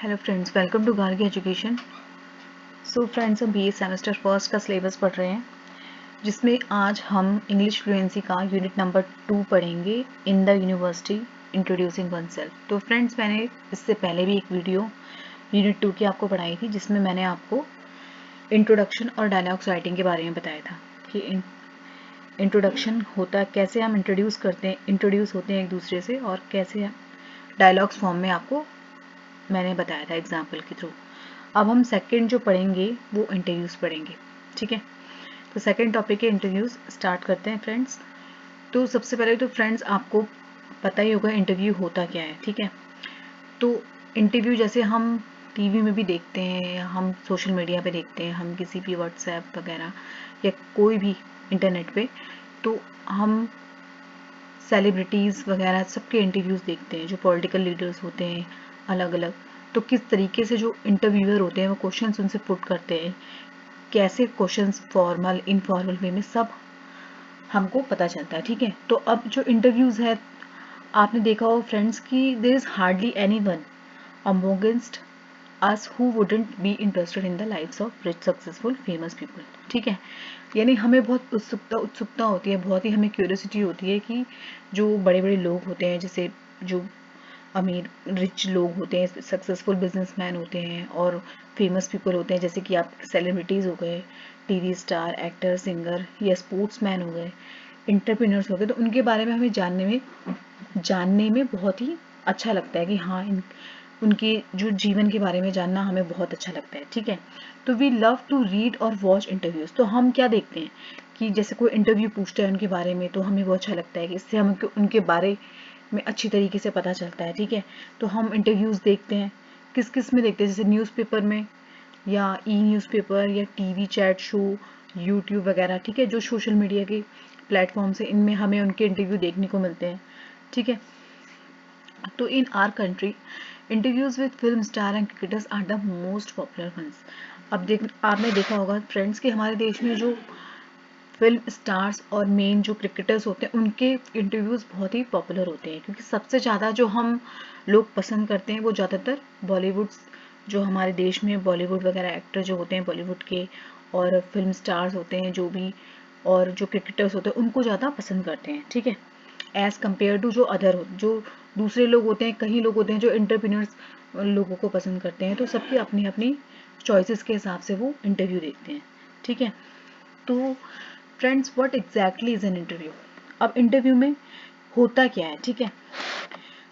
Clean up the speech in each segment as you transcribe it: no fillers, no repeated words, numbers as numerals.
Hello friends, welcome to Gargi education. So friends, हम BA semester first का syllabus पढ़ रहे हैं, जिसमें आज हम इंग्लिश फ्लुएंसी का यूनिट नंबर 2 पढ़ेंगे, in the university introducing oneself. तो फ्रेंड्स, मैंने इससे पहले भी एक वीडियो यूनिट 2 की आपको पढ़ाई थी, जिसमें मैंने आपको इंट्रोडक्शन और डायलॉग्स राइटिंग के बारे में बताया था कि इंट्रोडक्शन होता है, कैसे हम इंट्रोड्यूस होते हैं एक दूसरे से, और कैसे डायलॉग्स फॉर्म में आपको मैंने बताया था एग्जाम्पल के थ्रू। अब हम सेकंड जो पढ़ेंगे वो इंटरव्यूज पढ़ेंगे, ठीक है। तो सेकंड टॉपिक है इंटरव्यूज। स्टार्ट करते हैं फ्रेंड्स। तो सबसे पहले तो फ्रेंड्स, आपको पता ही होगा इंटरव्यू होता क्या है, ठीक है। तो इंटरव्यू जैसे हम टीवी में भी देखते हैं, हम सोशल मीडिया पे देखते हैं, हम किसी भी व्हाट्सएप वगैरह या कोई भी इंटरनेट पे, तो हम सेलिब्रिटीज़ वगैरह सबके इंटरव्यूज़ देखते हैं, जो पॉलिटिकल लीडर्स होते हैं अलग अलग। तो किस तरीके से जो इंटरव्यूअर होते हैं वो क्वेश्चंस उनसे पुट करते हैं, कैसे क्वेश्चंस फॉर्मल इनफॉर्मल वे में, सब हमको पता चलता है, ठीक है। तो अब जो इंटरव्यूज़ है, आपने देखा होगा फ्रेंड्स कि there is hardly anyone amongst us who wouldn't be interested in the lives of rich successful famous people, ठीक है। यानी हमें बहुत उत्सुकता होती है, बहुत ही हमें क्यूरियोसिटी होती है कि जो बड़े बड़े लोग होते हैं, जैसे जो अमीर रिच लोग होते हैं, सक्सेसफुल बिजनेसमैन होते हैं और फेमस पीपल होते हैं, जैसे कि आप सेलिब्रिटीज़ हो गए, टीवी स्टार, एक्टर, सिंगर या स्पोर्ट्समैन हो गए, इंटरप्रेन्योर्स हो गए, तो उनके बारे में हमें जानने में बहुत ही अच्छा लगता है कि हाँ, उनके जो जीवन के बारे में जानना हमें बहुत अच्छा लगता है, ठीक है। तो वी लव टू रीड और वॉच इंटरव्यूज़। तो हम क्या देखते हैं कि जैसे कोई इंटरव्यू पूछता है उनके बारे में, तो हमें वो अच्छा लगता है कि इससे हमें उनके बारे में अच्छी तरीके से पता चलता है, ठीक है। तो हम इंटरव्यूज़ देखते हैं, किस किस में देखते हैं, जैसे न्यूज़पेपर में या ई न्यूज़पेपर या टीवी चैट शो, यूट्यूब वगैरह, ठीक है, जो सोशल मीडिया के प्लेटफॉर्म्स हैं, इनमें हमें उनके इंटरव्यू देखने को मिलते हैं, ठीक है। तो in our country interviews with film star and cricketers are the most popular ones. अब आपने देखा होगा फ्रेंड्स कि हमारे देश में जो फिल्म स्टार्स और मेन जो क्रिकेटर्स होते हैं, उनके इंटरव्यूज़ बहुत ही पॉपुलर होते हैं, क्योंकि सबसे ज़्यादा जो हम लोग पसंद करते हैं वो ज़्यादातर बॉलीवुड, जो हमारे देश में बॉलीवुड वगैरह एक्टर जो होते हैं बॉलीवुड के, और फिल्म स्टार्स होते हैं जो भी, और जो क्रिकेटर्स होते हैं उनको ज़्यादा पसंद करते हैं, ठीक है, एज़ कम्पेयर टू जो जो दूसरे लोग होते हैं। कई लोग होते हैं जो एंटरप्रेन्योर्स लोगों को पसंद करते हैं, तो सबकी अपनी अपनी चॉइसेस के हिसाब से वो इंटरव्यू देखते हैं, ठीक है। तो friends, what exactly is an interview. अब इंटरव्यू में होता क्या है, ठीक है।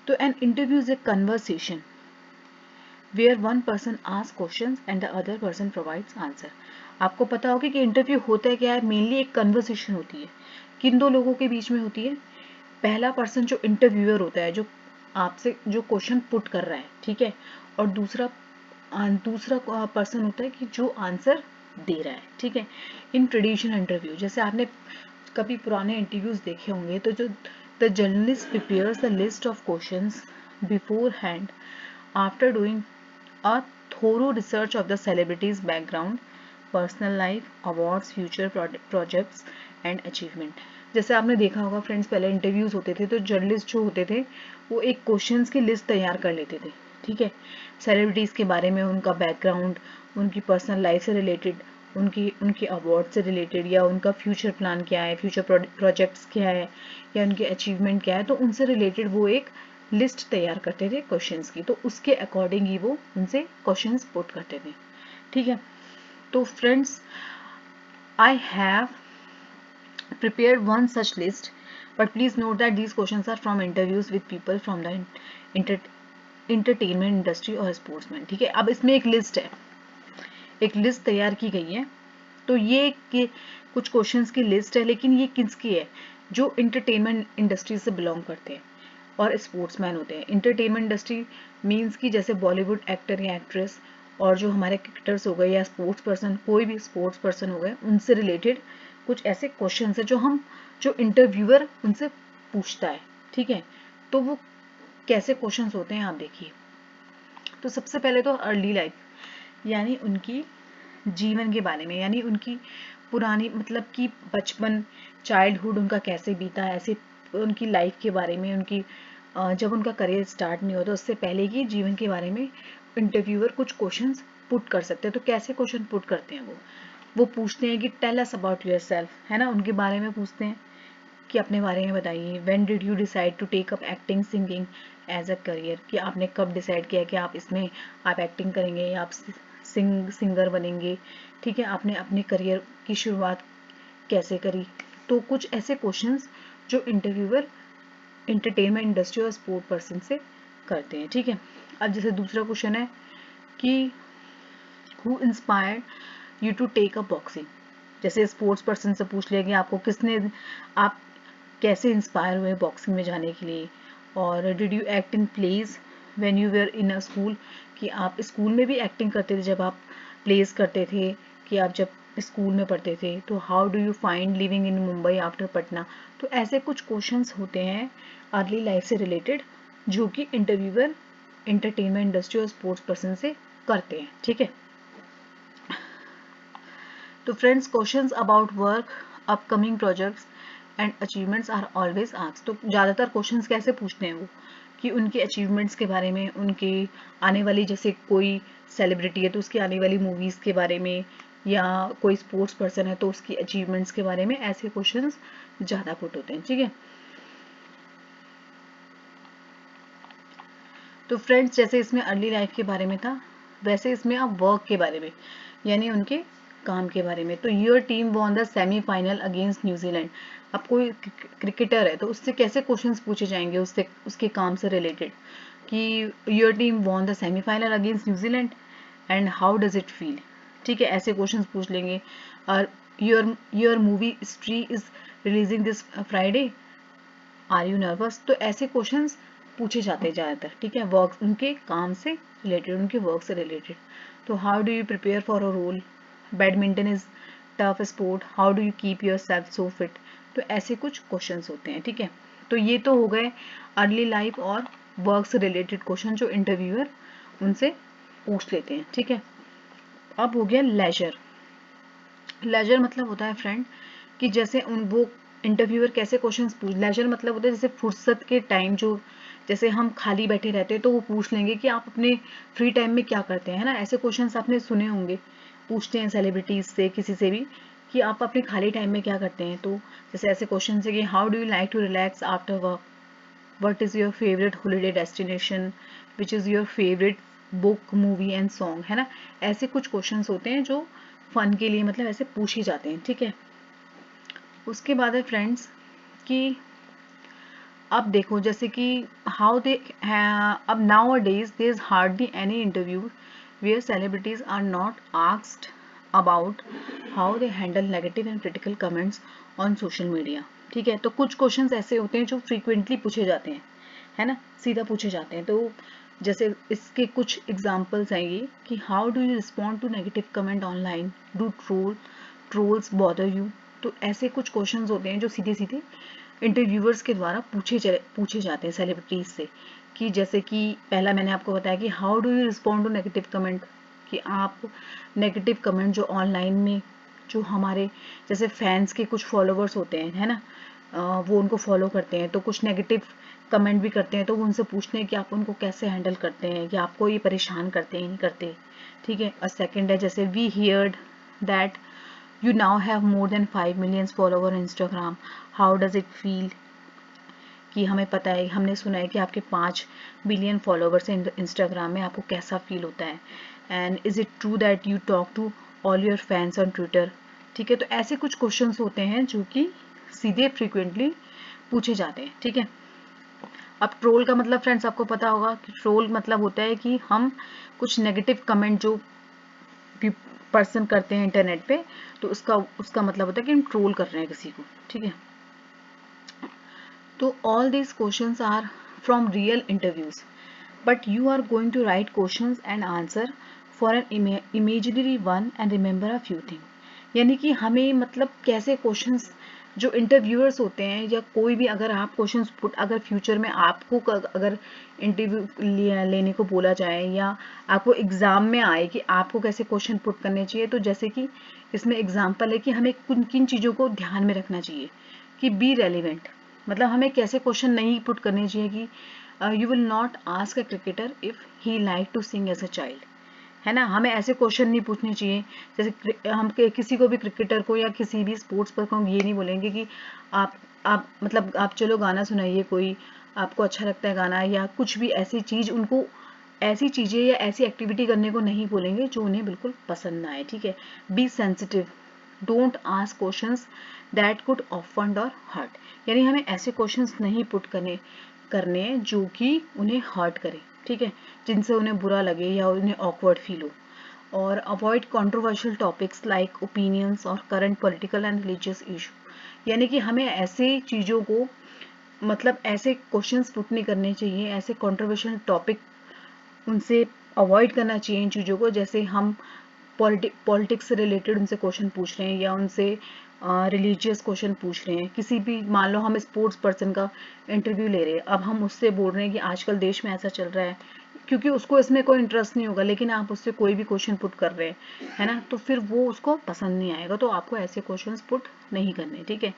तो an interview is a conversation where one person ask questions and the other person provides answer. आपको पता होगा कि इंटरव्यू होता क्या है, मेनली एक कन्वर्सेशन होती है, किन दो लोगों के बीच में होती है। पहला पर्सन जो इंटरव्यूअर होता है, जो आपसे जो क्वेश्चन पुट कर रहा है, ठीक है, और दूसरा पर्सन होता है कि जो आंसर दे रहा है, ठीक है। इन ट्रेडिशनल इंटरव्यू, जैसे आपने कभी पुराने इंटरव्यूज देखे होंगे, तो जो the journalist prepares the list of questions beforehand after doing a thorough research of the celebrities background, personal life, awards, future projects and achievement. जैसे आपने देखा होगा फ्रेंड्स, पहले इंटरव्यूज होते थे तो जर्नलिस्ट जो होते थे वो एक क्वेश्चंस की लिस्ट तैयार कर लेते थे, ठीक है, सेलिब्रिटीज़ के बारे में, उनका बैकग्राउंड, उनकी पर्सनल लाइफ से रिलेटेड, उनके अवार्ड से रिलेटेड, या उनका फ्यूचर प्लान क्या है, फ्यूचर प्रोजेक्ट्स क्या है, या उनके अचीवमेंट क्या है, तो उनसे रिलेटेड वो एक लिस्ट तैयार करते थे क्वेश्चंस की, तो उसके अकॉर्डिंग ही वो उनसे क्वेश्चंस पुट करते थे, ठीक है। तो friends, I have prepared one such list, but please note that these questions are from interviews with people from the entertainment industry और sportsman, ठीक है। अब इसमें एक लिस्ट है, एक लिस्ट तैयार की गई है। तो ये कुछ क्वेश्चंस की लिस्ट है, लेकिन ये किसकी है, जो इंटरटेनमेंट इंडस्ट्री से बिलोंग करते हैं और स्पोर्ट्समैन होते हैं। इंटरटेनमेंट इंडस्ट्री मीन्स कि जैसे बॉलीवुड एक्टर या एक्ट्रेस, और जो हमारे क्रिकेटर्स हो गए या स्पोर्ट्स पर्सन, कोई भी स्पोर्ट्स पर्सन हो गए, उनसे रिलेटेड कुछ ऐसे क्वेश्चंस है जो इंटरव्यूअर उनसे पूछता है, ठीक है। तो वो कैसे क्वेश्चंस होते हैं आप देखिए। तो सबसे पहले तो अर्ली लाइफ, यानी उनकी जीवन के बारे में, यानी उनकी पुरानी, मतलब कि बचपन, चाइल्डहुड उनका कैसे बीता, ऐसे उनकी लाइफ के बारे में, उनकी जब उनका करियर स्टार्ट नहीं होता उससे पहले की जीवन के बारे में इंटरव्यूअर कुछ क्वेश्चंस पुट कर सकते हैं। तो कैसे क्वेश्चन पुट करते हैं वो पूछते हैं कि tell us about your self, है ना, उनके बारे में पूछते हैं कि अपने बारे में बताइए। When did you decide to take up acting singing as a career, कि आपने कब डिसाइड किया कि आप इसमें आप एक्टिंग करेंगे या आप सिंगर बनेंगे, ठीक है, आपने अपने करियर की शुरुआत कैसे करी। तो कुछ ऐसे क्वेश्चंस जो इंटरव्यूअर एंटरटेनमेंट इंडस्ट्री और स्पोर्ट पर्सन से करते हैं, ठीक है। अब जैसे दूसरा क्वेश्चन है कि who inspired you to take a boxing, जैसे स्पोर्ट्स पर्सन से पूछ लिया कि आपको किसने, आप कैसे इंस्पायर हुए बॉक्सिंग में जाने के लिए। और did you act in plays when you were in a school, कि आप स्कूल में भी एक्टिंग करते थे जब आप प्लेज करते थे, कि आप जब स्कूल में पढ़ते थे। तो how do you find living in Mumbai after Patna. तो ऐसे कुछ क्वेश्चंस होते हैं अर्ली लाइफ से रिलेटेड जो कि इंटरव्यूअर एंटरटेनमेंट इंडस्ट्री और स्पोर्ट्स पर्सन से करते हैं, ठीक है। तो friends, questions about work, upcoming projects and achievements are always asked. तो ज़्यादातर क्वेश्चंस कैसे पूछते हैं वो, कि उनके अचीवमेंट्स के बारे में, उनके आने वाली, जैसे कोई सेलिब्रिटी है तो उसकी आने वाली मूवीज़ के बारे में, या कोई स्पोर्ट्स पर्सन है तो उसकी अचीवमेंट्स के बारे में, ऐसे क्वेश्चंस ज़्यादा पुट होते हैं, ठीक है। तो फ्रेंड्स, जैसे इसमें अर्ली लाइफ के बारे में था, वैसे इसमें आप वर्क के बारे में, यानी उनके काम के बारे में। तो your team won the semifinal against New Zealand. अब कोई क्रिकेटर है तो उससे कैसे क्वेश्चंस पूछे जाएंगे, उससे उसके काम से रिलेटेड, कि your team won the semifinal against New Zealand and how does it feel, ठीक है, ऐसे क्वेश्चंस पूछ लेंगे। और your movie Stree is releasing this Friday, are you nervous. तो ऐसे क्वेश्चंस पूछे जाते हैं ज़्यादातर, ठीक है, वर्क, उनके काम से रिलेटेड, उनके वर्क से रिलेटेड। तो how do you prepare for a role, badminton is tough sport, how do you keep yourself so fit. तो ऐसे कुछ क्वेश्चंस होते हैं, ठीक है। तो ये तो हो गए अर्ली लाइफ और वर्क से रिलेटेड क्वेश्चन जो इंटरव्यूअर उनसे पूछ लेते हैं, ठीक है। अब हो गया लेजर। लेजर मतलब होता है फ्रेंड कि जैसे उन वो इंटरव्यूअर कैसे क्वेश्चंस पूछ, लेजर मतलब होता है जैसे फुर्सत के टाइम, जो जैसे हम खाली बैठे रहते हैं तो वो पूछ लेंगे कि आप अपने फ्री टाइम में क्या करते हैं, है ना। ऐसे क्वेश्चंस आपने सुने होंगे, पूछते हैं सेलिब्रिटीज से, किसी से भी, कि आप अपने खाली टाइम में क्या करते हैं। तो जैसे ऐसे क्वेश्चन है कि how do you like to relax after work, what is your favourite holiday destination, which is your favourite book movie and song, है ना। ऐसे कुछ क्वेश्चंस होते हैं जो फन के लिए, मतलब ऐसे पूछे जाते हैं, ठीक है। उसके बाद है फ्रेंड्स कि अब देखो जैसे कि हाउ दे, अब nowadays there is hardly any interview where celebrities are not asked about how they handle negative and critical comments on social media, ठीक है। तो कुछ क्वेश्चंस ऐसे होते हैं जो फ्रीक्वेंटली पूछे जाते हैं, है ना, सीधा पूछे जाते हैं। तो जैसे इसके कुछ एग्जांपल्स हैं ये, कि how do you respond to negative comment online, do trolls bother you. तो ऐसे कुछ क्वेश्चंस होते हैं जो सीधे सीधे इंटरव्यूअर्स के द्वारा पूछे जाते हैं सेलिब्रिटीज से। कि जैसे कि पहला मैंने आपको बताया कि how do you respond to negative comment, कि आप नेगेटिव कमेंट जो ऑनलाइन में, जो हमारे जैसे फैंस के कुछ फॉलोवर्स होते हैं, है ना, वो उनको फॉलो करते हैं तो कुछ नेगेटिव कमेंट भी करते हैं, तो वो उनसे पूछते हैं कि आप उनको कैसे हैंडल करते हैं, कि आपको ये परेशान करते हैं नहीं करते, ठीक है। और सेकंड है जैसे we heard that you now have more than 5 million follower on Instagram, how does it feel, कि हमें पता है, हमने सुना है कि आपके 5 बिलियन फॉलोवर्स हैं इंस्टाग्राम में, आपको कैसा फील होता है। And is it true that you talk to all your fans on Twitter, ठीक है। तो ऐसे कुछ क्वेश्चंस होते हैं जो कि सीधे फ्रीक्वेंटली पूछे जाते हैं, ठीक है। अब ट्रोल का मतलब फ्रेंड्स आपको पता होगा कि ट्रोल मतलब होता है कि हम कुछ नेगेटिव कमेंट जो पर्सन करते हैं इंटरनेट पे, तो उसका मतलब होता है कि हम ट्रोल कर रहे हैं किसी को, ठीक है। तो all these questions are from real interviews, but you are going to write questions and answer for an imaginary one and remember a few thing. यानी कि हमें मतलब कैसे क्वेश्चंस जो इंटरव्यूअर्स होते हैं, या कोई भी अगर आप क्वेश्चंस पुट, अगर फ्यूचर में आपको अगर इंटरव्यू लेने को बोला जाए, या आपको एग्जाम में आए कि आपको कैसे क्वेश्चन पुट करने चाहिए, तो जैसे कि इसमें एग्जांपल है कि हमें किन किन चीज़ों को ध्यान में रखना चाहिए, कि बी रेलिवेंट, मतलब हमें कैसे क्वेश्चन नहीं पुट करने चाहिए, कि you will not ask a cricketer if he like to sing as a child, है ना। हमें ऐसे क्वेश्चन नहीं पूछने चाहिए, जैसे हम किसी को भी क्रिकेटर को या किसी भी स्पोर्ट्स पर को ये नहीं बोलेंगे कि आप मतलब आप चलो गाना सुनाइए, कोई आपको अच्छा लगता है गाना या कुछ भी ऐसी चीज़, उनको ऐसी चीज़ें या ऐसी एक्टिविटी करने को नहीं बोलेंगे जो उन्हें बिल्कुल पसंद ना आए, ठीक है। Be sensitive, don't ask questions that could offend और हर्ट, यानी हमें ऐसे क्वेश्चंस नहीं पुट करने हैं जो कि उन्हें हर्ट करे, ठीक है, जिनसे उन्हें बुरा लगे या उन्हें ऑकवर्ड फील हो। और avoid controversial topics like opinions और current political and religious issue, यानी कि हमें ऐसे चीज़ों को मतलब ऐसे क्वेश्चंस पुट नहीं करने चाहिए, ऐसे कंट्रोवर्शियल टॉपिक उनसे अवॉइड करना चाहिए इन चीज़ों को, जैसे हम पॉलिटिक्स से रिलेटेड उनसे क्वेश्चन पूछ रहे हैं या उनसे रिलीजियस क्वेश्चन पूछ रहे हैं, किसी भी मान लो हम स्पोर्ट्स पर्सन का इंटरव्यू ले रहे हैं, अब हम उससे बोल रहे हैं कि आजकल देश में ऐसा चल रहा है, क्योंकि उसको इसमें कोई इंटरेस्ट नहीं होगा, लेकिन आप उससे कोई भी क्वेश्चन पुट कर रहे हैं, है ना, तो फिर वो उसको पसंद नहीं आएगा, तो आपको ऐसे क्वेश्चन पुट नहीं करने, ठीक है।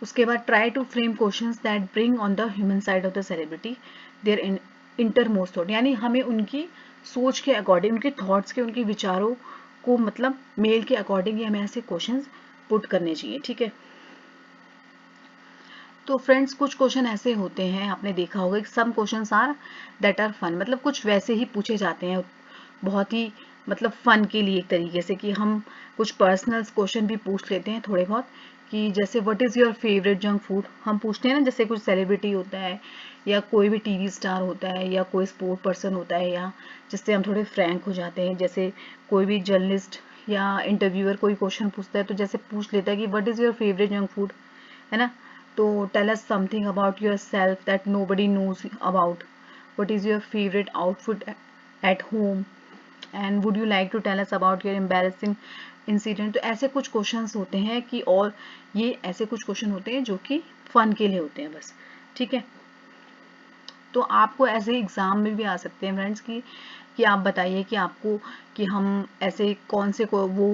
उसके बाद try to frame questions that bring on the human side of the celebrity their innermost thought, यानी हमें उनकी सोच के अकॉर्डिंग, उनके थॉट्स के, उनके विचारों को मतलब मेल के अकॉर्डिंग ही हमें ऐसे क्वेश्चंस पुट करने चाहिए, ठीक है। तो फ्रेंड्स कुछ क्वेश्चन ऐसे होते हैं, आपने देखा होगा कि some questions are that are fun, मतलब कुछ वैसे ही पूछे जाते हैं बहुत ही मतलब फन के लिए, एक तरीके से कि हम कुछ पर्सनल क्वेश्चन भी पूछ लेते हैं थोड़े बहुत, कि जैसे what is your favourite junk food, हम पूछते हैं ना, जैसे कुछ सेलिब्रिटी होता है या कोई भी टीवी स्टार होता है या कोई स्पोर्ट पर्सन होता है, या जिससे हम थोड़े फ्रैंक हो जाते हैं, जैसे कोई भी जर्नलिस्ट या इंटरव्यूअर कोई क्वेश्चन पूछता है तो जैसे पूछ लेता है कि what is your favourite junk food, है ना, तो tell us something about your self that nobody knows about, what is your favourite outfit at home, and would you like to tell us about your embarrassing incident. तो ऐसे कुछ questions होते हैं कि, और ये ऐसे कुछ क्वेश्चन होते हैं जो कि फन के लिए होते हैं बस, ठीक है। तो आपको ऐसे एग्जाम में भी आ सकते हैं फ्रेंड्स कि आप बताइए कि आपको, कि हम ऐसे कौन से को वो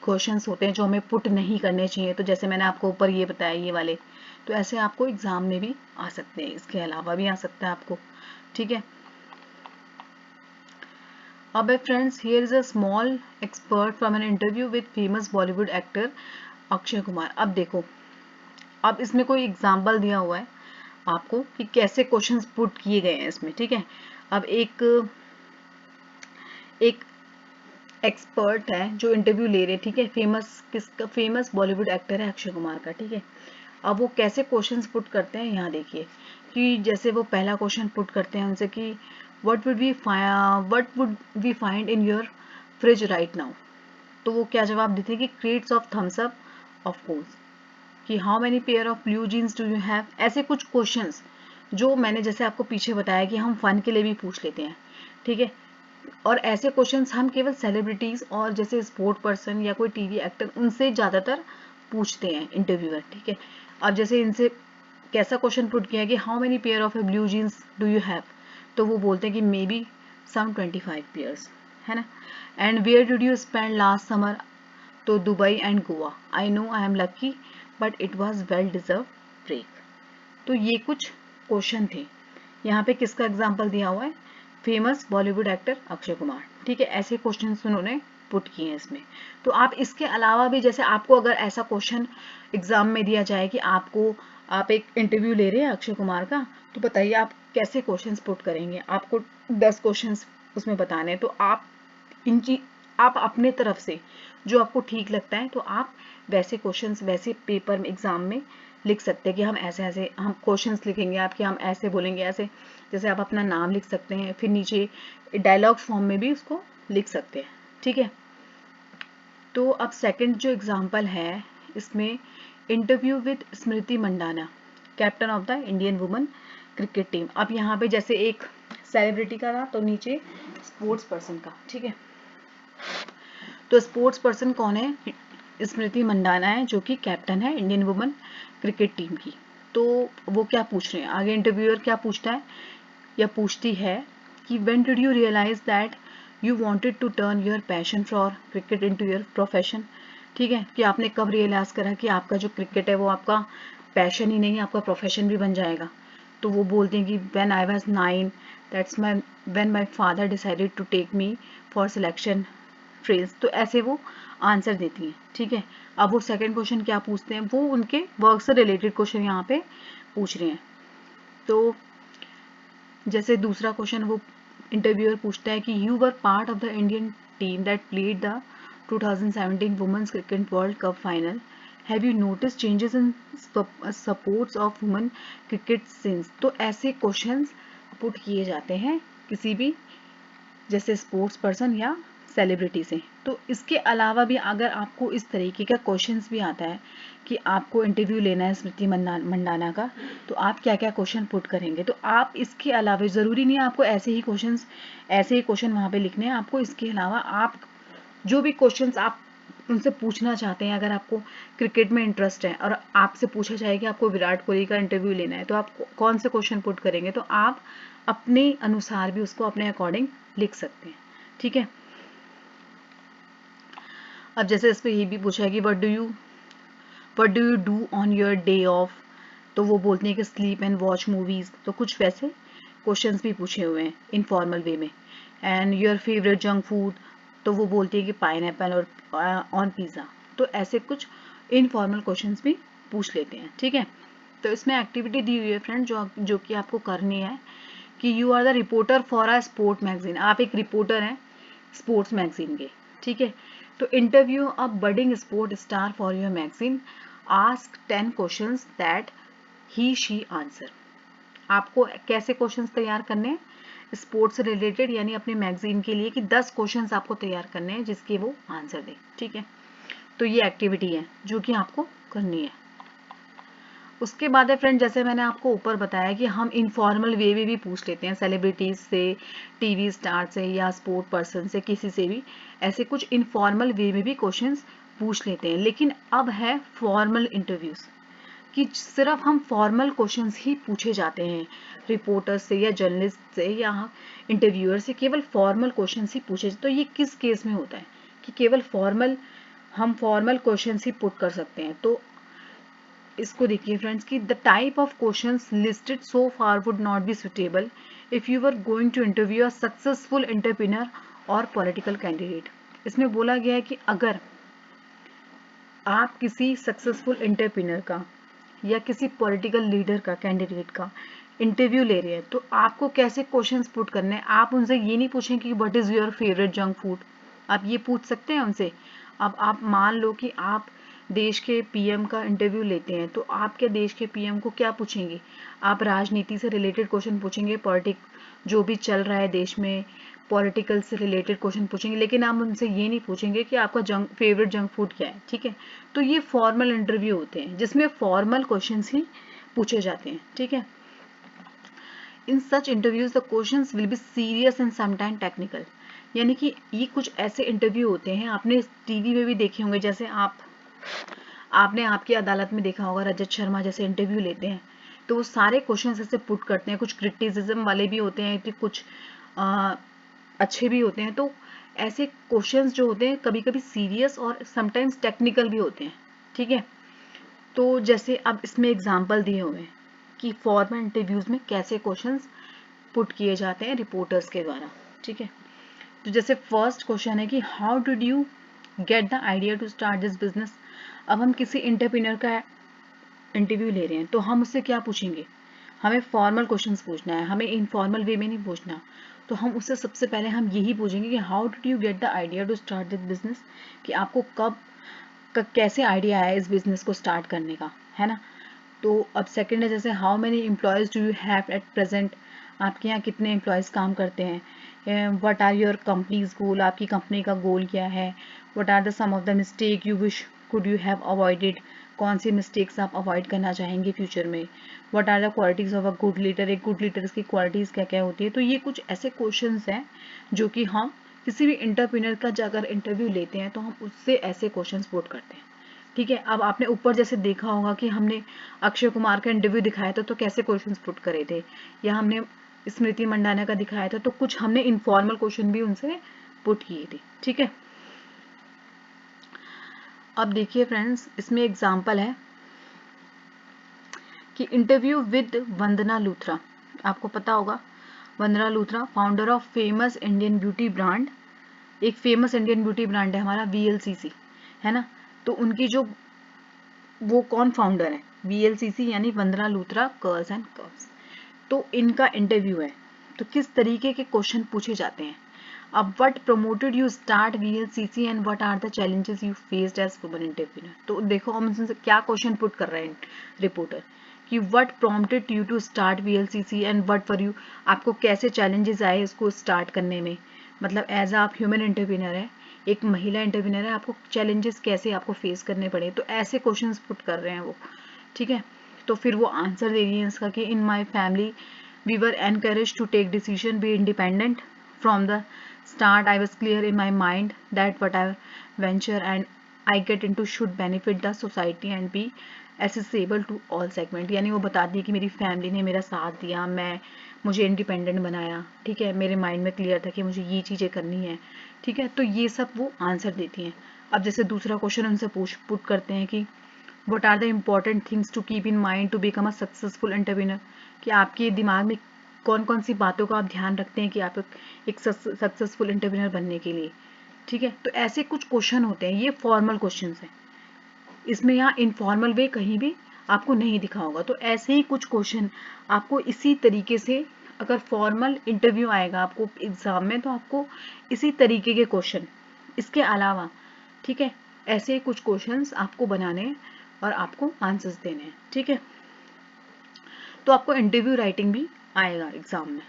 क्वेश्चंस होते हैं जो हमें पुट नहीं करने चाहिए, तो जैसे मैंने आपको ऊपर ये बताया ये वाले, तो ऐसे आपको एग्जाम में भी आ सकते हैं, इसके अलावा भी आ सकता है आपको, ठीक है। अब friends here is a small expert from an interview with famous Bollywood actor Akshay Kumar. अब देखो, अब इसमें कोई एग्जाम्पल दिया हुआ है आपको कि कैसे क्वेश्चंस पुट किए गए हैं इसमें, ठीक है। अब एक एक्सपर्ट है जो इंटरव्यू ले रहे, ठीक है, फेमस बॉलीवुड एक्टर है अक्षय कुमार का, ठीक है। अब वो कैसे क्वेश्चंस पुट करते हैं, यहाँ देखिए कि जैसे वो पहला क्वेश्चन पुट करते हैं उनसे कि what would we find in your fridge right now, तो वो क्या जवाब देते हैं कि crates of Thums Up of course, कि how many pair of blue jeans do you have, ऐसे कुछ क्वेश्चंस जो मैंने जैसे आपको पीछे बताया कि हम फन के लिए भी पूछ लेते हैं, ठीक है। और ऐसे क्वेश्चंस हम केवल सेलिब्रिटीज और जैसे स्पोर्ट पर्सन या कोई टीवी एक्टर उनसे ज़्यादातर पूछते हैं इंटरव्यूअर, ठीक है। अब जैसे इनसे कैसा क्वेश्चन पुट किया है कि how many pair of blue jeans do you have, तो वो बोलते हैं कि मे बी सम 25 पेयर्स, है ना। And where did you spend last summer, तो Dubai and Goa, I know I am lucky but it was well deserve break. तो ये कुछ क्वेश्चन थे, यहाँ पे किसका एग्जाम्पल दिया हुआ है, फेमस बॉलीवुड एक्टर अक्षय कुमार, ठीक है। ऐसे क्वेश्चन उन्होंने पुट किए हैं इसमें। तो आप इसके अलावा भी, जैसे आपको अगर ऐसा क्वेश्चन एग्जाम में दिया जाए कि आप एक इंटरव्यू ले रहे हैं अक्षय कुमार का, तो बताइए आप कैसे क्वेश्चंस पुट करेंगे, आपको 10 क्वेश्चंस उसमें बताने हैं, तो आप अपने तरफ से जो आपको ठीक लगता है, तो आप वैसे क्वेश्चंस वैसे पेपर में एग्जाम में लिख सकते हैं कि हम ऐसे ऐसे हम क्वेश्चंस लिखेंगे आपके, हम ऐसे बोलेंगे, ऐसे जैसे आप अपना नाम लिख सकते हैं, फिर नीचे डायलॉग फॉर्म में भी उसको लिख सकते हैं, ठीक है। तो अब सेकंड जो एग्जांपल है इसमें, interview with Smriti Mandhana, captain of the Indian women cricket team. अब यहाँ पे जैसे एक सेलिब्रिटी का था तो नीचे स्पोर्ट्स पर्सन का, ठीक है। तो स्पोर्ट्स पर्सन कौन है, स्मृति मंडाना है जो कि कैप्टन है इंडियन वुमेन क्रिकेट टीम की। तो वो क्या पूछ रहे हैं आगे, इंटरव्यूअर क्या पूछता है या पूछती है कि when did you realise that you wanted to turn your passion for cricket into your profession, ठीक है, कि आपने कब रियलाइज करा कि आपका जो क्रिकेट है वो आपका पैशन ही नहीं, आपका प्रोफेशन भी बन जाएगा। तो वो बोलते हैं कि when I was 9 that's my when my father decided to take me for selection phrase. तो ऐसे वो आंसर देती हैं, ठीक है। अब वो सेकंड क्वेश्चन क्या पूछते हैं, वो उनके वर्क से रिलेटेड क्वेश्चन यहाँ पे पूछ रहे हैं। तो जैसे दूसरा क्वेश्चन वो इंटरव्यूअर पूछता है कि you were part of the Indian team that played the 2017 women's cricket World Cup final, have you notice changes in supports of women cricket since. तो ऐसे क्वेश्चंस पुट किए जाते हैं किसी भी जैसे स्पोर्ट्स पर्सन या सेलिब्रिटी से। तो इसके अलावा भी अगर आपको इस तरीके का क्वेश्चंस भी आता है कि आपको इंटरव्यू लेना है स्मृति मंडाना का, तो आप क्या क्या क्वेश्चन पुट करेंगे। तो आप इसके अलावा ज़रूरी नहीं है आपको ऐसे ही क्वेश्चन वहाँ पे लिखने हैं, आपको इसके अलावा आप जो भी क्वेश्चंस आप उनसे पूछना चाहते हैं, अगर आपको क्रिकेट में इंटरेस्ट है और आपसे पूछा जाए कि आपको विराट कोहली का इंटरव्यू लेना है, तो आप कौन से क्वेश्चन पुट करेंगे, तो आप अपने अनुसार भी उसको अपने अकॉर्डिंग लिख सकते हैं, ठीक है। अब जैसे इस पे ये भी पूछा है कि what do you do on your day of, तो वो बोलते हैं कि स्लीप एंड वॉच मूवीज। तो कुछ वैसे क्वेश्चंस भी पूछे हुए हैं इनफॉर्मल वे में। And your favourite junk food, तो वो बोलती है कि पाइनएप्पल और ऑन पिज़्ज़ा। तो ऐसे कुछ इनफॉर्मल क्वेश्चंस भी पूछ लेते हैं, ठीक है। तो इसमें एक्टिविटी दी हुई है फ्रेंड जो कि आपको करनी है कि you are the reporter for a sport magazine. आप एक रिपोर्टर हैं स्पोर्ट्स मैगजीन के, ठीक है। तो interview a budding sport star for your magazine, ask 10 questions that he she answer. आपको कैसे क्वेश्चंस तैयार करने हैं स्पोर्ट्स से रिलेटेड, यानी अपने मैगजीन के लिए कि 10 क्वेश्चंस आपको तैयार करने हैं जिसके वो आंसर दें, ठीक है। तो ये एक्टिविटी है जो कि आपको करनी है। उसके बाद है फ्रेंड, जैसे मैंने आपको ऊपर बताया कि हम इनफॉर्मल वे में भी पूछ लेते हैं सेलिब्रिटीज से, टीवी स्टार से या स्पोर्ट पर्सन से, किसी से भी ऐसे कुछ इनफॉर्मल वे में भी क्वेश्चंस पूछ लेते हैं। लेकिन अब है फॉर्मल इंटरव्यूज कि सिर्फ हम फॉर्मल क्वेश्चंस ही पूछे जाते हैं रिपोर्टर से या जर्नलिस्ट से या इंटरव्यूअर से, केवल फॉर्मल क्वेश्चंस ही पूछे। तो ये किस केस में होता है कि केवल हम फॉर्मल क्वेश्चंस ही पुट कर सकते हैं। तो इसको देखिए फ्रेंड्स कि the type of questions listed so far would not be suitable if you are going to interview a successful entrepreneur और पॉलिटिकल कैंडिडेट। इसमें बोला गया है कि अगर आप किसी सक्सेसफुल एंटरप्रेन्योर का या किसी पॉलिटिकल लीडर का, कैंडिडेट का इंटरव्यू ले रहे हैं, तो आपको कैसे क्वेश्चंस पुट करने हैं। आप उनसे ये नहीं पूछें कि what is your favourite junk food, आप ये पूछ सकते हैं उनसे। अब आप मान लो कि आप देश के पीएम का इंटरव्यू लेते हैं, तो आप क्या देश के पीएम को क्या पूछेंगे, आप राजनीति से रिलेटेड क्वेश्चन पूछेंगे, जो भी चल रहा है देश में पॉलिटिकल से रिलेटेड क्वेश्चन पूछेंगे, लेकिन आप उनसे ये नहीं पूछेंगे कि आपका फेवरेट जंक फूड क्या है, ठीक है। तो ये फॉर्मल इंटरव्यू होते हैं जिसमें फॉर्मल क्वेश्चंस ही पूछे जाते हैं, ठीक है। In such interviews the questions will be serious and sometime technical, यानी कि ये कुछ ऐसे इंटरव्यू होते हैं, आपने टीवी में भी देखे होंगे, जैसे आपने आपकी अदालत में देखा होगा रजत शर्मा जैसे इंटरव्यू लेते हैं, तो वो सारे क्वेश्चन ऐसे पुट करते हैं, कुछ क्रिटिसिज्म वाले भी होते हैं कि कुछ अच्छे भी होते हैं। तो ऐसे क्वेश्चंस जो होते हैं कभी कभी सीरियस और समटाइम्स टेक्निकल भी होते हैं, ठीक है। तो जैसे अब इसमें एग्जाम्पल दिए हुए हैं कि फॉर्मल इंटरव्यूज में कैसे क्वेश्चंस पुट किए जाते हैं रिपोर्टर्स के द्वारा, ठीक है। तो जैसे फर्स्ट क्वेश्चन है कि how did you get the idea to start this business. अब हम किसी एंटरप्रेन्योर का इंटरव्यू ले रहे हैं, तो हम उससे क्या पूछेंगे, हमें फॉर्मल क्वेश्चंस पूछना है, हमें इनफॉर्मल वे में नहीं पूछना। तो हम उससे सबसे पहले हम यही पूछेंगे कि how did you get the idea to start this business, कि आपको कैसे आइडिया आया इस बिजनेस को स्टार्ट करने का, है ना। तो अब सेकंड है जैसे how many employees do you have at present, आपके यहाँ कितने एम्प्लॉयज़ काम करते हैं। What are your companies goal, आपकी कंपनी का गोल क्या है। What are the some of the mistake you wish could you have avoided, कौन सी मिस्टेक्स आप अवॉइड करना चाहेंगे फ्यूचर में। What are the qualities of a good leader, एक गुड लीडर्स की क्वालिटीज़ क्या क्या होती है। तो ये कुछ ऐसे क्वेश्चन हैं जो कि हम किसी भी इंटरप्रेन्योर का अगर इंटरव्यू लेते हैं तो हम उससे ऐसे क्वेश्चन पुट करते हैं, ठीक है। अब आपने ऊपर जैसे देखा होगा कि हमने अक्षय कुमार का इंटरव्यू दिखाया था तो कैसे क्वेश्चंस पुट करे थे, या हमने स्मृति मंडाना का दिखाया था तो कुछ हमने इनफॉर्मल क्वेश्चन भी उनसे पुट किए थे, ठीक है। अब देखिए फ्रेंड्स, इसमें एग्जांपल है कि इंटरव्यू विद वंदना लूथरा, आपको पता होगा Vandana Luthra founder of famous Indian beauty brand, एक फेमस इंडियन ब्यूटी ब्रांड है हमारा VLCC, है ना। तो उनकी जो वो कौन फाउंडर है, VLCC यानी वंदना लूथरा कर्ल्स एंड कर्व्स। तो इनका इंटरव्यू है, तो किस तरीके के क्वेश्चन पूछे जाते हैं। अब what promoted you start VLCC and what are the challenges you faced as woman interviewer. तो देखो हम उनसे क्या क्वेश्चन पुट कर रहे हैं रिपोर्टर कि what prompted you to start VLCC and what for you, आपको कैसे चैलेंजेस आए इसको स्टार्ट करने में, मतलब एज आप ह्यूमन इंटरव्यूअर है, एक महिला इंटरव्यूअर है, आपको चैलेंजेस कैसे आपको फेस करने पड़े, तो ऐसे क्वेश्चंस पुट कर रहे हैं वो, ठीक है। तो फिर वो आंसर दे रही है इसका कि in my family we were encouraged to take decision, be independent from the start. I was clear in my mind that whatever venture and I get into should benefit the society and be accessible to all segment। यानी वो बताती है कि मेरी family ने मेरा साथ दिया, मुझे इंडिपेंडेंट बनाया, ठीक है, मेरे माइंड में क्लियर था कि मुझे ये चीज़ें करनी है, ठीक है। तो ये सब वो आंसर देती हैं। अब जैसे दूसरा क्वेश्चन उनसे पुट करते हैं कि what are the important things to keep in mind to become a successful entrepreneur, कि आपके दिमाग में कौन कौन सी बातों का आप ध्यान रखते हैं कि आप एक सक्सेसफुल एंटरप्रेन्योर बनने के लिए, ठीक है। तो ऐसे कुछ क्वेश्चन होते हैं, ये फॉर्मल क्वेश्चन हैं, इसमें यहाँ इनफॉर्मल वे कहीं भी आपको नहीं दिखा होगा। तो ऐसे ही कुछ क्वेश्चन आपको इसी तरीके से, अगर फॉर्मल इंटरव्यू आएगा आपको एग्जाम में तो आपको इसी तरीके के क्वेश्चन, इसके अलावा, ठीक है, ऐसे कुछ क्वेश्चंस आपको बनाने हैं और आपको आंसर्स देने हैं, ठीक है। तो आपको इंटरव्यू राइटिंग भी आएगा एग्जाम में।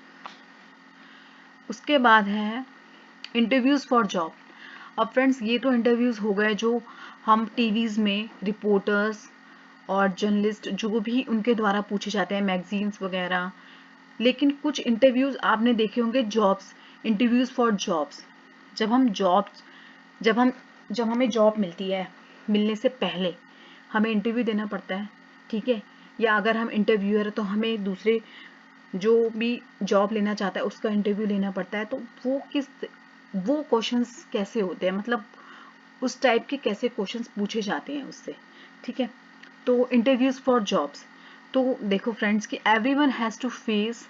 उसके बाद है इंटरव्यूज़ फॉर जॉब। अब फ्रेंड्स ये तो इंटरव्यूज़ हो गए जो हम टीवीज़ में रिपोर्टर्स और जर्नलिस्ट जो भी उनके द्वारा पूछे जाते हैं, मैगजीन्स वगैरह। लेकिन कुछ इंटरव्यूज़ आपने देखे होंगे जॉब्स, इंटरव्यूज़ फॉर जॉब्स। जब हमें जॉब मिलती है, मिलने से पहले हमें इंटरव्यू देना पड़ता है, ठीक है। या अगर हम इंटरव्यूअर है तो हमें दूसरे जो भी जॉब लेना चाहता है उसका इंटरव्यू लेना पड़ता है। तो वो क्वेश्चंस कैसे होते हैं, मतलब उस टाइप के कैसे क्वेश्चंस पूछे जाते हैं उससे, ठीक है। तो इंटरव्यूज फॉर जॉब्स, तो देखो फ्रेंड्स कि everyone has to face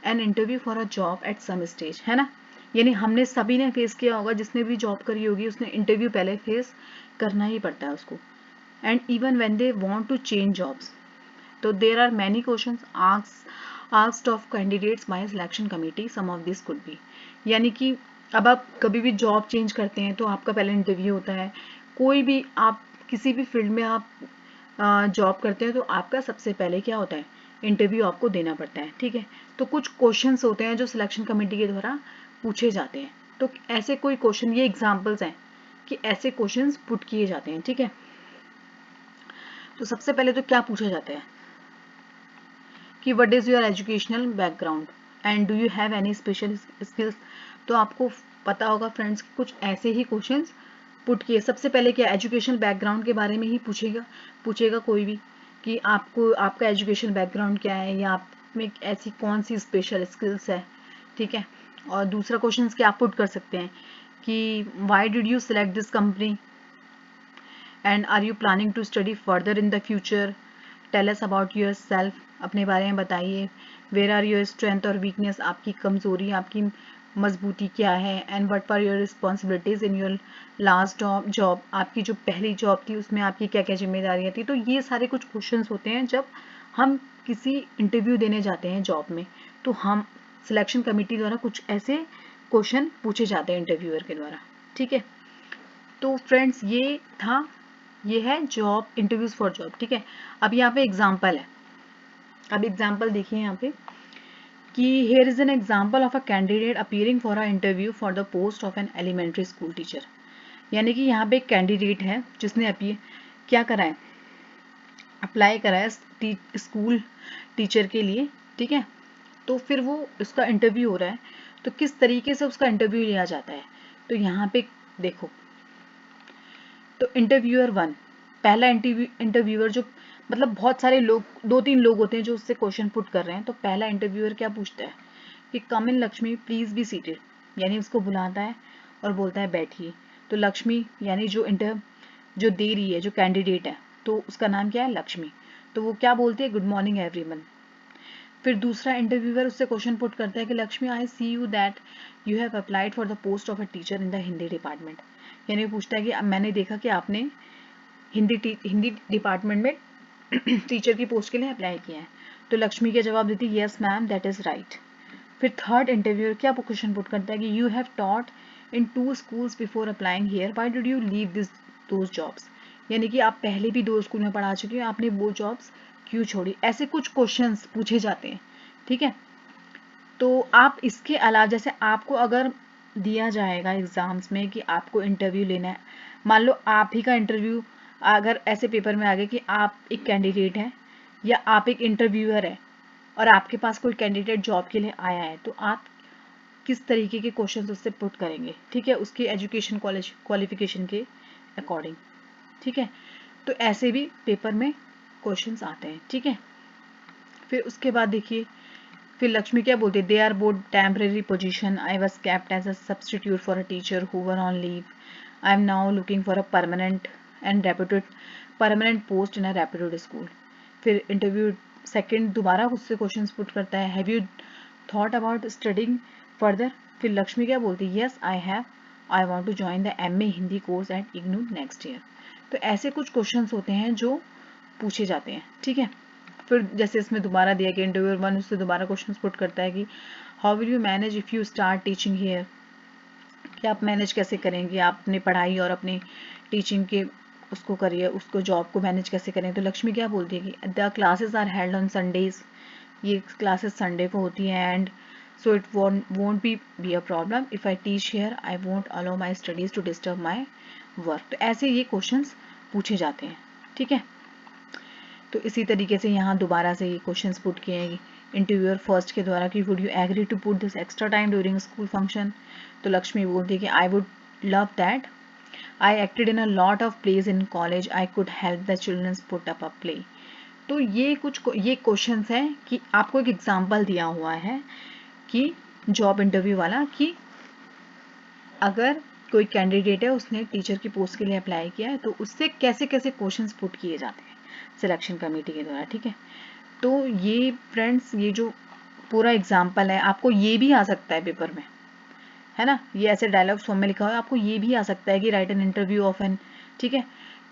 an interview for a job at some stage, है ना। यानी हमने सभी ने फेस किया होगा, जिसने भी जॉब करी होगी उसने इंटरव्यू पहले फेस करना ही पड़ता है उसको। And even when they want to change jobs, तो there are many questions asked of candidates by selection committee, some of this could be, यानी कि अब आप कभी भी जॉब चेंज करते हैं तो आपका पहले इंटरव्यू होता है। कोई भी आप किसी भी फील्ड में आप जॉब करते हैं तो आपका सबसे पहले क्या होता है, इंटरव्यू आपको देना पड़ता है, ठीक है। तो कुछ क्वेश्चंस होते हैं जो सिलेक्शन कमेटी के द्वारा पूछे जाते हैं। तो ऐसे कोई क्वेश्चन, ये एग्जाम्पल्स हैं कि ऐसे क्वेश्चंस पुट किए जाते हैं, ठीक है। तो सबसे पहले तो क्या पूछा जाता है कि what is your educational background and do you have any special skills. तो आपको पता होगा फ्रेंड्स कुछ ऐसे ही क्वेश्चंस पुट किए। सबसे पहले क्या, एजुकेशनल बैकग्राउंड के बारे में ही पूछेगा कोई भी कि आपका एजुकेशन बैकग्राउंड क्या है या आप में ऐसी कौन सी स्पेशल स्किल्स है, ठीक है। और दूसरा क्वेश्चन क्या आप पुट कर सकते हैं कि why did you select this company and are you planning to study further in the future, tell us about your self, अपने बारे में बताइए। वेयर आर योर स्ट्रेंथ और वीकनेस, आपकी कमजोरी आपकी मजबूती क्या है। And what are your responsibilities in your last job, आपकी जो पहली जॉब थी उसमें आपकी क्या क्या जिम्मेदारियां थी। तो ये सारे कुछ क्वेश्चंस होते हैं जब हम किसी इंटरव्यू देने जाते हैं जॉब में, तो हम सिलेक्शन कमेटी द्वारा कुछ ऐसे क्वेश्चन पूछे जाते हैं इंटरव्यूअर के द्वारा, ठीक है। तो फ्रेंड्स ये है जॉब, इंटरव्यूज फॉर जॉब, ठीक है। अब यहाँ पे एग्जाम्पल है, अब एग्जाम्पल देखिए यहाँ पे कि here is an example of a candidate appearing for a interview for the post of an elementary school teacher. यानी कि यहाँ पे एक कैंडिडेट है जिसने क्या करा है, अप्लाई करा है स्कूल टीचर के लिए, ठीक है। तो फिर वो उसका इंटरव्यू हो रहा है, तो किस तरीके से उसका इंटरव्यू लिया जाता है। तो यहाँ पे देखो, तो इंटरव्यूअर 1, पहला इंटरव्यूअर जो, मतलब बहुत सारे लोग, 2-3 लोग होते हैं जो उससे क्वेश्चन पुट कर रहे हैं। तो पहला इंटरव्यूअर क्या पूछता है कि कम इन लक्ष्मी प्लीज बी सीटेड, यानी उसको बुलाता है और बोलता है बैठिए। तो लक्ष्मी यानी जो दे रही है, जो कैंडिडेट है, तो उसका नाम क्या है, लक्ष्मी। तो वो क्या बोलती है, गुड मॉर्निंग एवरीवन। फिर दूसरा इंटरव्यूअर उससे क्वेश्चन पुट करता है कि Lakshmi, I see you that you have applied for the post of a teacher in the Hindi department. यानी पूछता है कि मैंने देखा कि आपने हिंदी डिपार्टमेंट में टीचर की पोस्ट के लिए अप्लाई किया है। तो लक्ष्मी क्या जवाब देती है, yes ma'am that is right. फिर थर्ड इंटरव्यूअर क्या क्वेश्चन पुट करता है कि you have taught in 2 schools before applying here, why did you leave those jobs. यानी कि आप पहले भी 2 स्कूल में पढ़ा चुके हो, आपने वो जॉब्स क्यों छोड़ी। ऐसे कुछ क्वेश्चंस पूछे जाते हैं, ठीक है। तो आप इसके अलावा जैसे आपको अगर दिया जाएगा एग्ज़ाम्स में कि आपको इंटरव्यू लेना है, मान लो आप ही का इंटरव्यू अगर ऐसे पेपर में आ गया कि आप एक कैंडिडेट हैं या आप एक इंटरव्यूअर है और आपके पास कोई कैंडिडेट जॉब के लिए आया है, तो आप किस तरीके के क्वेश्चंस उससे पुट करेंगे, ठीक है, उसके एजुकेशन क्वालिफिकेशन के अकॉर्डिंग, ठीक है। तो ऐसे भी पेपर में क्वेश्चंस आते हैं, ठीक है। फिर उसके बाद देखिए, फिर लक्ष्मी क्या बोलती है, they are both temporary position, I was kept as a substitute for a teacher who were on leave, I am now looking for a permanent and reputed permanent post in a reputed school. फिर interview second दोबारा उससे questions put करता है, have you thought about studying further. फिर लक्ष्मी क्या बोलती है, yes I have, I want to join the MA Hindi course at IGNOU next year. तो ऐसे कुछ क्वेश्चंस होते हैं जो पूछे जाते हैं, ठीक है। फिर जैसे इसमें दोबारा दिया कि इंटरव्यूअर 1 उससे दोबारा क्वेश्चन पुट करता है कि how will you manage if you start teaching here, कि आप मैनेज कैसे करेंगे, आप अपनी पढ़ाई और अपनी टीचिंग के उसको करिए, उसको जॉब को मैनेज कैसे करें। तो लक्ष्मी क्या बोलती है कि the classes are held on Sundays, ये क्लासेस संडे को होती हैं, and so it won't be a problem if I teach here, I won't allow my studies to disturb my work. तो ऐसे ये क्वेश्चंस पूछे जाते हैं, ठीक है। तो इसी तरीके से यहाँ दोबारा से ये क्वेश्चंस पुट किए हैं इंटरव्यूअर फर्स्ट के द्वारा कि would you agree to put this extra time during school function. तो लक्ष्मी बोलती है कि I would love that, I acted in a lot of plays in college, I could help the childrens put up a play. तो ये questions हैं कि आपको एक एग्जाम्पल दिया हुआ है कि जॉब इंटरव्यू वाला, कि अगर कोई कैंडिडेट है उसने टीचर की पोस्ट के लिए अप्लाई किया है तो उससे कैसे कैसे क्वेश्चंस पुट किए जाते हैं सिलेक्शन कमेटी के द्वारा, ठीक है। तो ये फ्रेंड्स, ये जो पूरा एग्जाम्पल है, आपको ये भी आ सकता है पेपर में, है ना, ये ऐसे डायलॉग्स फॉर्म में लिखा हुआ है, आपको ये भी आ सकता है कि write an interview of an, ठीक है।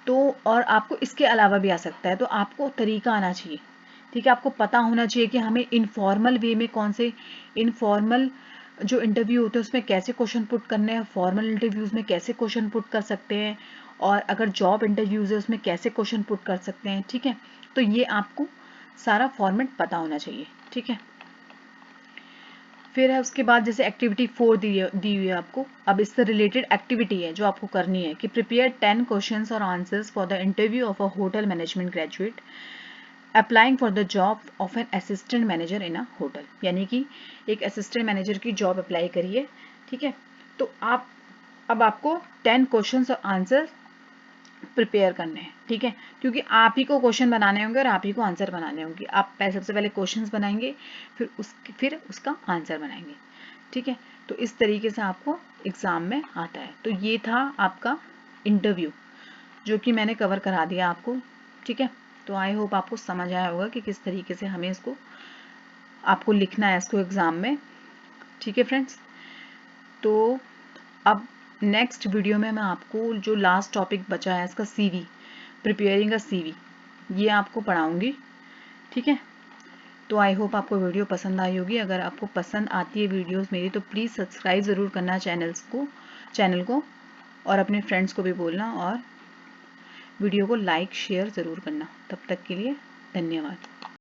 तो और आपको इसके अलावा भी आ सकता है, तो आपको तरीका आना चाहिए, ठीक है। आपको पता होना चाहिए कि हमें इनफॉर्मल वे में कौन से इनफॉर्मल जो इंटरव्यू होते हैं उसमें कैसे क्वेश्चन पुट करने हैं, फॉर्मल इंटरव्यूज़ में कैसे क्वेश्चन पुट कर सकते हैं, और अगर जॉब इंटरव्यूज़ है उसमें कैसे क्वेश्चन पुट कर सकते हैं, ठीक है। तो ये आपको सारा फॉर्मेट पता होना चाहिए, ठीक है। फिर है उसके बाद जैसे एक्टिविटी 4 दी हुई है आपको, अब इससे रिलेटेड एक्टिविटी है जो आपको करनी है कि प्रिपेयर 10 क्वेश्चंस और answers for the interview of a hotel management graduate applying for the job of an assistant manager in a hotel. यानी कि एक असिस्टेंट मैनेजर की जॉब अप्लाई करिए, ठीक है। तो अब आपको 10 क्वेश्चंस और आंसर प्रिपेयर करने हैं, ठीक है, क्योंकि आप ही को क्वेश्चन बनाने होंगे और आप ही को आंसर बनाने होंगे। आप सबसे पहले क्वेश्चंस बनाएंगे, फिर उसका आंसर बनाएंगे, ठीक है। तो इस तरीके से आपको एग्ज़ाम में आता है। तो ये था आपका इंटरव्यू जो कि मैंने कवर करा दिया आपको, ठीक है। तो आई होप आपको समझ आया होगा कि किस तरीके से हमें इसको आपको लिखना है इसको एग्ज़ाम में, ठीक है फ्रेंड्स। तो अब नेक्स्ट वीडियो में मैं आपको जो लास्ट टॉपिक बचा है इसका CV, प्रिपेयरिंग अ CV, ये आपको पढ़ाऊँगी, ठीक है। तो आई होप आपको वीडियो पसंद आई होगी। अगर आपको पसंद आती है वीडियोस मेरी तो प्लीज़ सब्सक्राइब ज़रूर करना चैनल को और अपने फ्रेंड्स को भी बोलना, और वीडियो को लाइक शेयर ज़रूर करना। तब तक के लिए धन्यवाद।